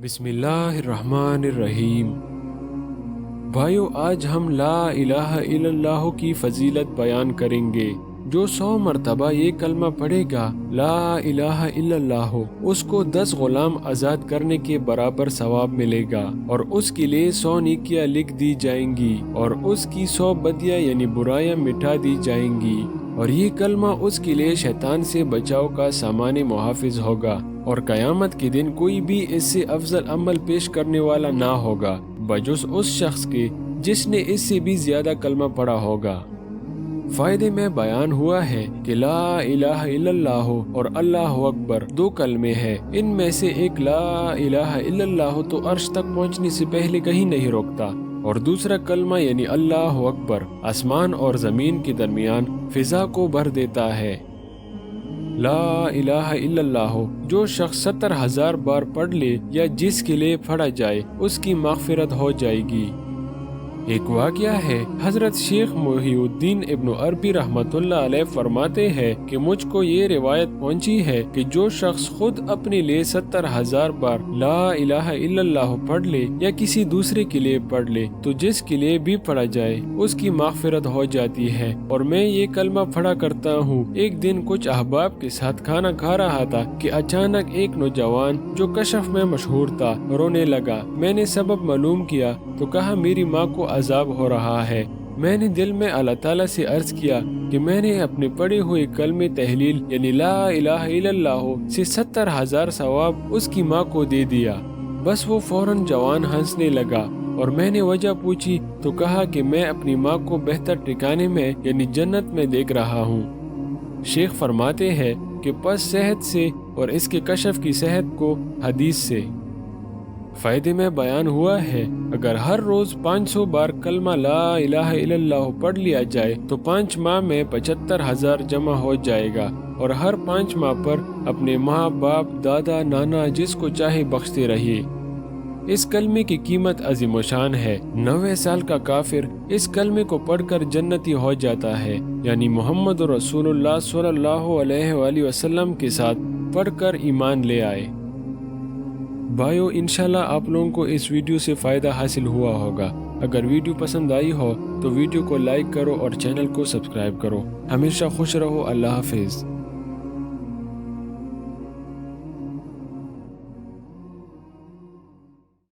बिस्मिल्लाहिर्रहमानिर्रहीम। भाइयों, आज हम ला इलाहा इल्लल्लाह की फजीलत बयान करेंगे। जो 100 मरतबा ये कलमा पढ़ेगा ला इलाहा इल्लल्लाह, उसको 10 गुलाम आज़ाद करने के बराबर सवाब मिलेगा और उसके लिए 100 नेकियां लिख दी जाएंगी और उसकी 100 बदियां यानी बुराइयां मिटा दी जाएंगी। और ये कलमा उसके लिए शैतान से बचाव का सामान्य मुहाफिज होगा और कयामत के दिन कोई भी इससे अफजल अमल पेश करने वाला ना होगा बजुस उस शख्स के जिसने इससे भी ज्यादा कलमा पढ़ा होगा। फायदे में बयान हुआ है कि ला इलाहा इल्लल्लाह और अल्लाहु अकबर 2 कलमे हैं। इनमें से एक ला इलाहा इल्लल्लाह तो अर्श तक पहुंचने से पहले कहीं नहीं रोकता और दूसरा कलमा यानी अल्लाहु अकबर आसमान और जमीन के दरमियान फिजा को भर देता है। ला इलाहा इल्लल्लाह जो शख्स 70,000 बार पढ़ ले या जिसके लिए पढ़ा जाए उसकी मग़फ़िरत हो जाएगी। एक वाक़या है, हजरत शेख मोहिउद्दीन इब्न अरबी रहमतुल्लाह अलैह फरमाते हैं कि मुझको ये रिवायत पहुंची है कि जो शख्स खुद अपने लिए 70,000 बार ला इलाहा इल्लल्लाह पढ़ ले या किसी दूसरे के लिए पढ़ ले तो जिसके लिए भी पढ़ा जाए उसकी मग़फ़िरत हो जाती है। और मैं ये कलमा पढ़ा करता हूँ। एक दिन कुछ अहबाब के साथ खाना खा रहा था कि अचानक एक नौजवान जो कशफ में मशहूर था रोने लगा। मैंने सबब मालूम किया तो कहा मेरी माँ को अजाब हो रहा है। मैंने दिल में अल्लाह ताला से अर्ज किया कि मैंने अपने पढ़े हुए कलमे तहलील यानी ला इलाहा इल्लल्लाह से 70,000 सवाब उसकी माँ को दे दिया। बस वो फौरन जवान हंसने लगा और मैंने वजह पूछी तो कहा कि मैं अपनी माँ को बेहतर ठिकाने में यानी जन्नत में देख रहा हूँ। शेख फरमाते हैं कि पस सेहत से और इसके कशफ की सेहत को हदीस से। फायदे में बयान हुआ है, अगर हर रोज 500 बार कलमा ला इलाहा इल्लल्लाह पढ़ लिया जाए तो 5 माह में 75,000 जमा हो जाएगा और हर 5 माह पर अपने माँ बाप दादा नाना जिसको चाहे बख्शते रहिए। इस कलमे की कीमत अजीमशान है। 90 साल का काफिर इस कलमे को पढ़कर जन्नती हो जाता है, यानी मोहम्मद रसूलुल्लाह सल्लल्लाहु अलैहि वसल्लम के साथ पढ़कर ईमान ले आए। भाइयों, इंशाल्लाह आप लोगों को इस वीडियो से फ़ायदा हासिल हुआ होगा। अगर वीडियो पसंद आई हो तो वीडियो को लाइक करो और चैनल को सब्सक्राइब करो। हमेशा खुश रहो। अल्लाह हाफिज़।